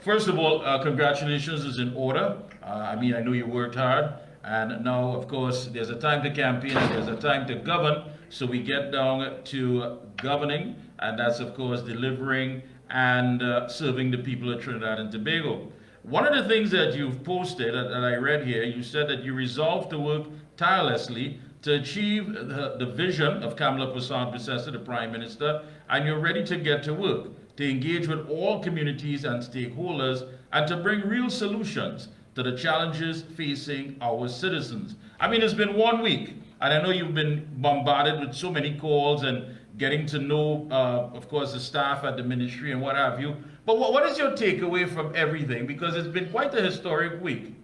first of all, congratulations is in order. I mean, I know you worked hard, and now, of course, there's a time to campaign and there's a time to govern. So we get down to governing, and that's, of course, delivering and serving the people of Trinidad and Tobago. One of the things that you've posted that I read here, you said that you resolved to work tirelessly to achieve the vision of Kamala Prasad-Bissessar, the Prime Minister, and you're ready to get to work, to engage with all communities and stakeholders, and to bring real solutions to the challenges facing our citizens. I mean, it's been 1 week, and I know you've been bombarded with so many calls and getting to know, of course, the staff at the ministry and what have you. But what is your takeaway from everything? Because it's been quite a historic week.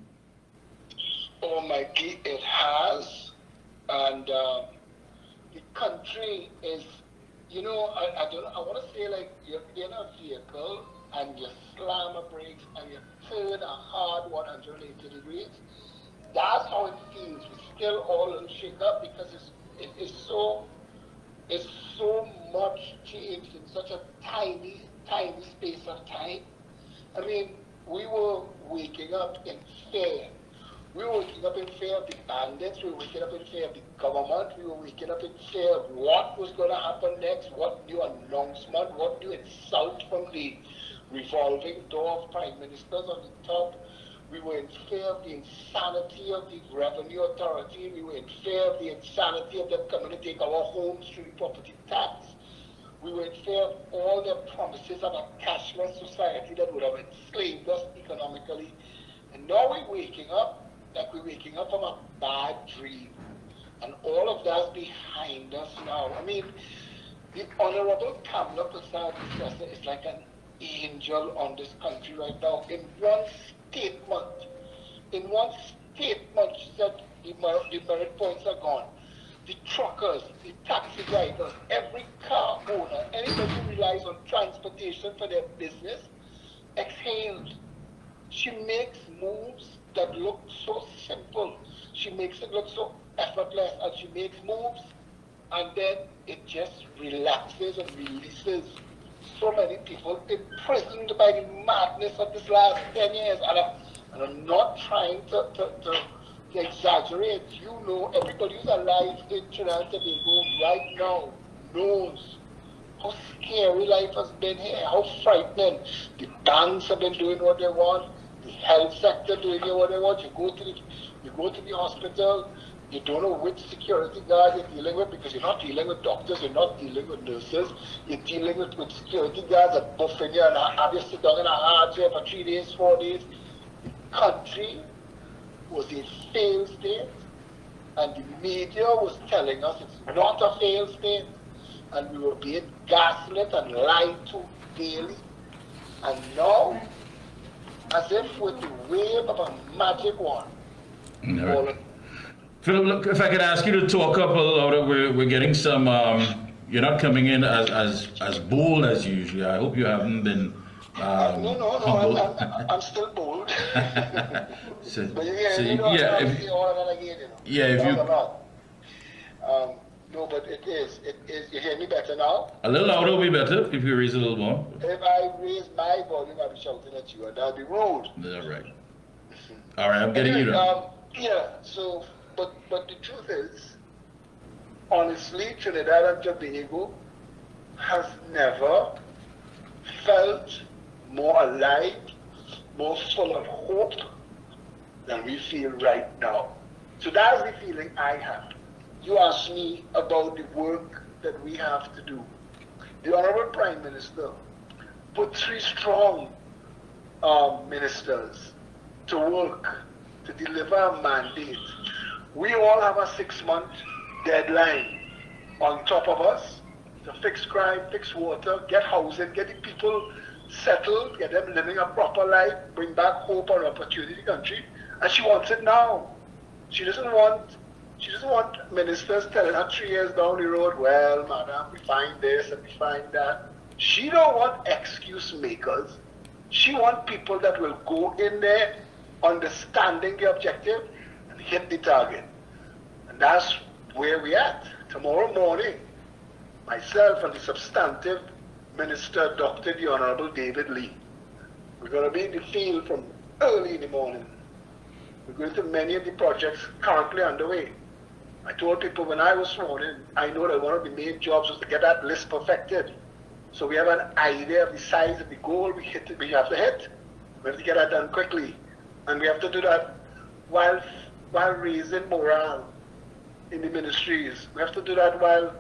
Oh, Mikey, it has. And the country is, you know, I want to say, like, you're in a vehicle and you slam a brakes and you turn a hard 180 degrees. That's how it feels. We're still all a little shaken up because it's so much changed in such a tiny space of time. I mean, we were waking up in fear. We were waking up in fear of the bandits. We were waking up in fear of the government. We were waking up in fear of what was going to happen next, what new announcement, what new insult from the revolving door of prime ministers on the top. We were in fear of the insanity of the revenue authority. We were in fear of the insanity of them coming to take our homes through the property tax. We were in fear of all their promises of a cashless society that would have enslaved us economically. And now we're waking up like we're waking up from a bad dream. And all of that's behind us now. I mean, the Honorable Kamala Prasad-Bissessar is like an angel on this country right now. In one statement, she said the merit points are gone. The truckers, the taxi drivers, every car owner, anybody who relies on transportation for their business, exhaled. She makes moves that look so simple. She makes it look so effortless, and she makes moves, and then it just relaxes and releases so many people imprisoned by the madness of this last 10 years. And I'm not trying to exaggerate. You know, everybody who's alive in Trinidad and Tobago right now knows how scary life has been here, how frightening. The banks have been doing what they want, the health sector doing what they want. You go to the hospital, you don't know which security guard you're dealing with because you're not dealing with doctors, you're not dealing with nurses, you're dealing with security guards that buffing you and have you sit down in a hard chair for 3 days, 4 days. The country was a failed state, and the media was telling us it's not a failed state, and we were being gaslit and lied to daily. And now, as if with the wave of a magic wand, all Phillip, look, if I could ask you to talk up a little, we're getting some, you're not coming in as bold as usual. I hope you haven't been no, I'm still bold. But if you... no, but it is. You hear me better now? A little louder will be better if you raise a little more. If I raise my volume, I'll be shouting at you, and that'll be rude. All right. All right, I'm getting you now. So, but the truth is, honestly, Trinidad and Tobago has never felt more alive, more full of hope than we feel right now. So that's the feeling I have. You asked me about the work that we have to do. The Honorable Prime Minister put 3 strong ministers to work to deliver a mandate. We all have a 6-month deadline on top of us to fix crime, fix water, get housing, get the people settled, get them living a proper life, bring back hope and opportunity to the country. And she wants it now. She doesn't want ministers telling her 3 years down the road, well, madam, we find this and we find that. She don't want excuse makers. She wants people that will go in there understanding the objective and hit the target. And that's where we're at. Tomorrow morning, myself and the substantive Minister, Dr. the Honorable David Lee, We're going to be in the field from early in the morning. We're going to many of the projects currently underway. I told people when I was sworn in, I know that one of the main jobs was to get that list perfected. So we have an idea of the size of the goal we have to hit. We have to get that done quickly. And we have to do that while raising morale in the ministries. We have to do that while...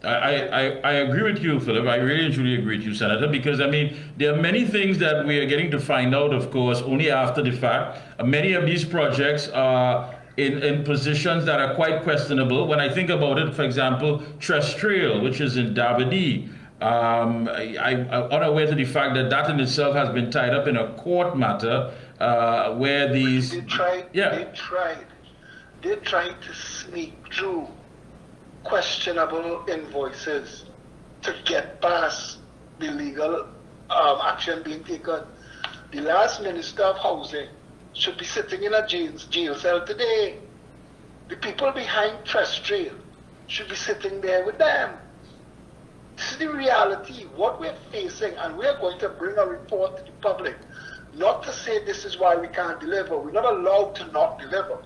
I agree with you, Phillip. I really and truly agree with you, Senator, because, I mean, there are many things that we are getting to find out, of course, only after the fact. Many of these projects are in positions that are quite questionable. When I think about it, for example, Terrestrial, which is in Davide, I'm unaware to the fact that that in itself has been tied up in a court matter where these... They tried to sneak through questionable invoices to get past the legal action being taken. The last Minister of Housing should be sitting in a jail cell today. The people behind Terrestrial should be sitting there with them. This is the reality, what we're facing, and we're going to bring a report to the public. Not to say this is why we can't deliver. We're not allowed to not deliver.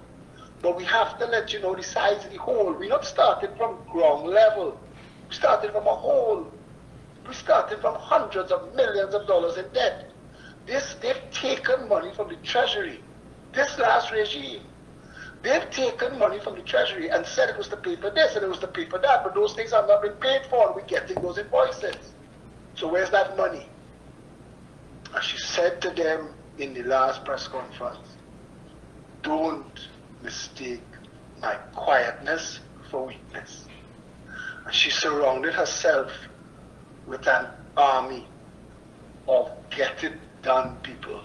But we have to let you know the size of the hole. We're not starting from ground level. We started from a hole. We started from hundreds of millions of dollars in debt. They've taken money from the Treasury. This last regime, they've taken money from the Treasury and said it was to pay for this and it was to pay for that, but those things have not been paid for and we're getting those invoices. So where's that money? And she said to them in the last press conference, don't mistake my quietness for weakness. And she surrounded herself with an army of get it done people.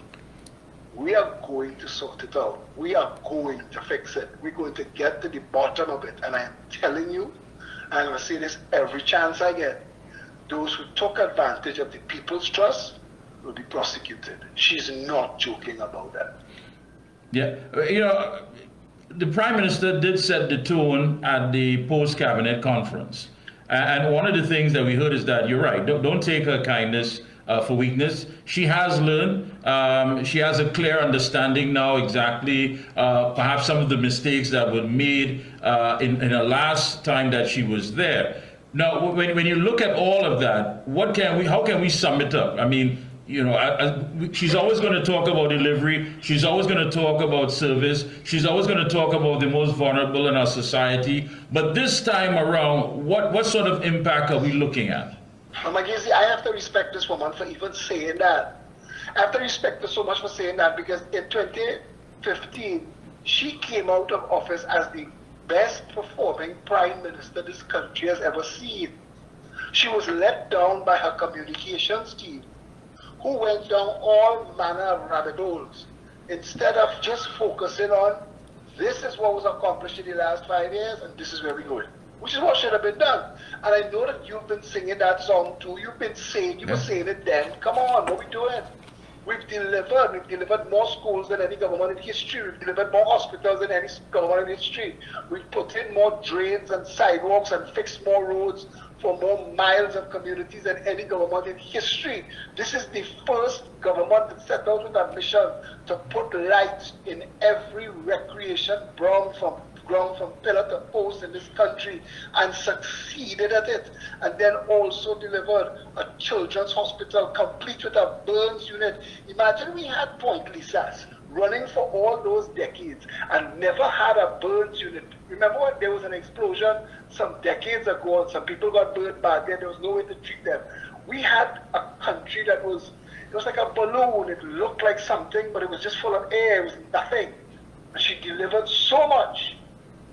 We are going to sort it out. We are going to fix it. We're going to get to the bottom of it. And I am telling you, and I'm going to say this every chance I get, those who took advantage of the people's trust will be prosecuted. She's not joking about that. Yeah, you know, the Prime Minister did set the tone at the post-cabinet conference. And one of the things that we heard is that, you're right, don't take her kindness for weakness. She has learned. She has a clear understanding now exactly perhaps some of the mistakes that were made in the last time that she was there. Now, when you look at all of that, how can we sum it up? I mean, you know, she's always going to talk about delivery. She's always going to talk about service. She's always going to talk about the most vulnerable in our society. But this time around, what sort of impact are we looking at? Magizzi, I have to respect this woman for even saying that. I have to respect her so much for saying that because in 2015, she came out of office as the best performing prime minister this country has ever seen. She was let down by her communications team, who went down all manner of rabbit holes instead of just focusing on this is what was accomplished in the last 5 years and this is where we're going, which is what should have been done. And I know that you've been singing that song too. You've been saying, you were saying it then. Come on, what are we doing? We've delivered more schools than any government in history. We've delivered more hospitals than any government in history. We've put in more drains and sidewalks and fixed more roads for more miles of communities than any government in history. This is the first government that set out with a mission to put lights in every recreation ground from pillar to post in this country and succeeded at it, and then also delivered a children's hospital complete with a burns unit. Imagine we had Point Lisas running for all those decades and never had a burns unit. Remember when there was an explosion some decades ago and some people got burned badly and there was no way to treat them? We had a country that was like a balloon. It looked like something, but it was just full of air. It was nothing. And she delivered so much.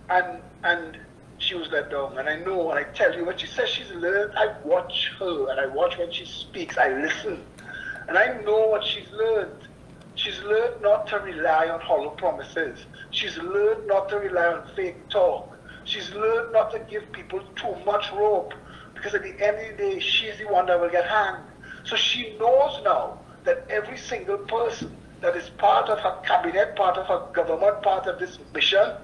And she was let down. And I know, and I tell you, when she says she's learned, I watch her, and I watch when she speaks, I listen. And I know what she's learned. She's learned not to rely on hollow promises. She's learned not to rely on fake talk. She's learned not to give people too much rope, because at the end of the day, she's the one that will get hanged. So she knows now that every single person that is part of her cabinet, part of her government, part of this mission,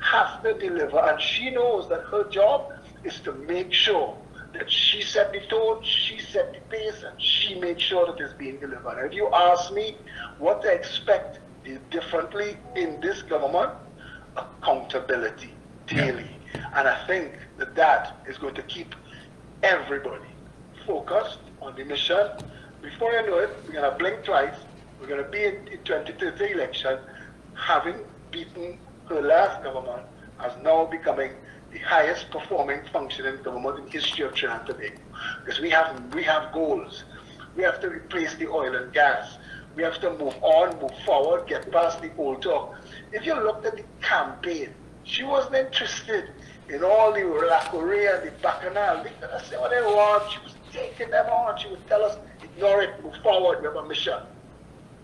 has to deliver, and she knows that her job is to make sure that she set the tone, she set the pace, and she made sure that it's being delivered. If you ask me what I expect differently in this government, accountability daily. And I think that that is going to keep everybody focused on the mission. Before you know it, we're going to blink twice. We're going to be in the 2030 election, having beaten her last government, as now becoming the highest performing functioning government in history of Trinidad and Tobago. Because we have goals. We have to replace the oil and gas. We have to move on, move forward, get past the old talk. If you looked at the campaign, she wasn't interested in all the Lacoria, the Bacchanal. They could have said what they want. She was taking them on. She would tell us, ignore it, move forward, we have a mission.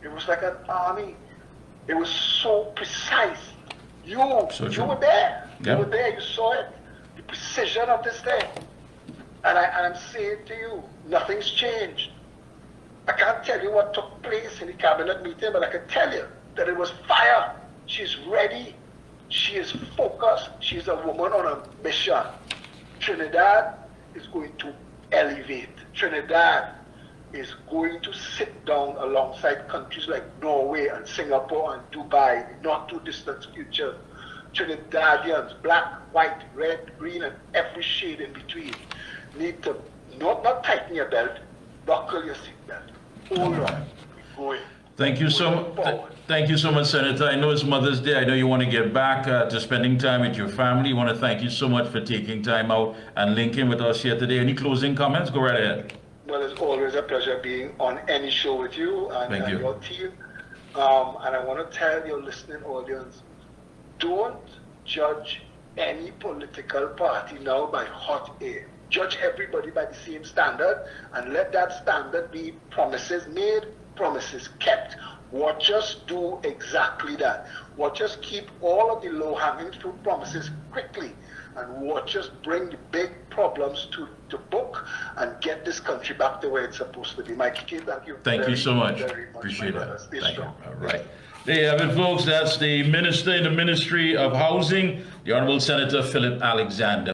It was like an army. It was so precise. You were there. You were there, you saw it. The precision of this thing. And I'm saying to you, nothing's changed. I can't tell you what took place in the cabinet meeting, but I can tell you that it was fire. She's ready. She is focused. She's a woman on a mission. Trinidad is going to elevate. Trinidad is going to sit down alongside countries like Norway and Singapore and Dubai, in the not too distant future. Trinidadians, black, white, red, green, and every shade in between, need to not tighten your belt, buckle your seatbelt. Hold on, go in. Thank you so much. Thank you so much, Senator. I know it's Mother's Day. I know you want to get back to spending time with your family. I want to thank you so much for taking time out and linking with us here today. Any closing comments? Go right ahead. Well, it's always a pleasure being on any show with you and your team. And I want to tell your listening audience, don't judge any political party now by hot air. Judge everybody by the same standard, and let that standard be promises made, promises kept. Watch us do exactly that. Watch us keep all of the low-hanging fruit promises quickly, and watch us bring the big problems to book and get this country back the way it's supposed to be. Mikee K, thank you. Thank you so much. Appreciate it. Thank you. All right. There you have it, folks. That's the Minister in the Ministry of Housing, the Honorable Senator Phillip Alexander.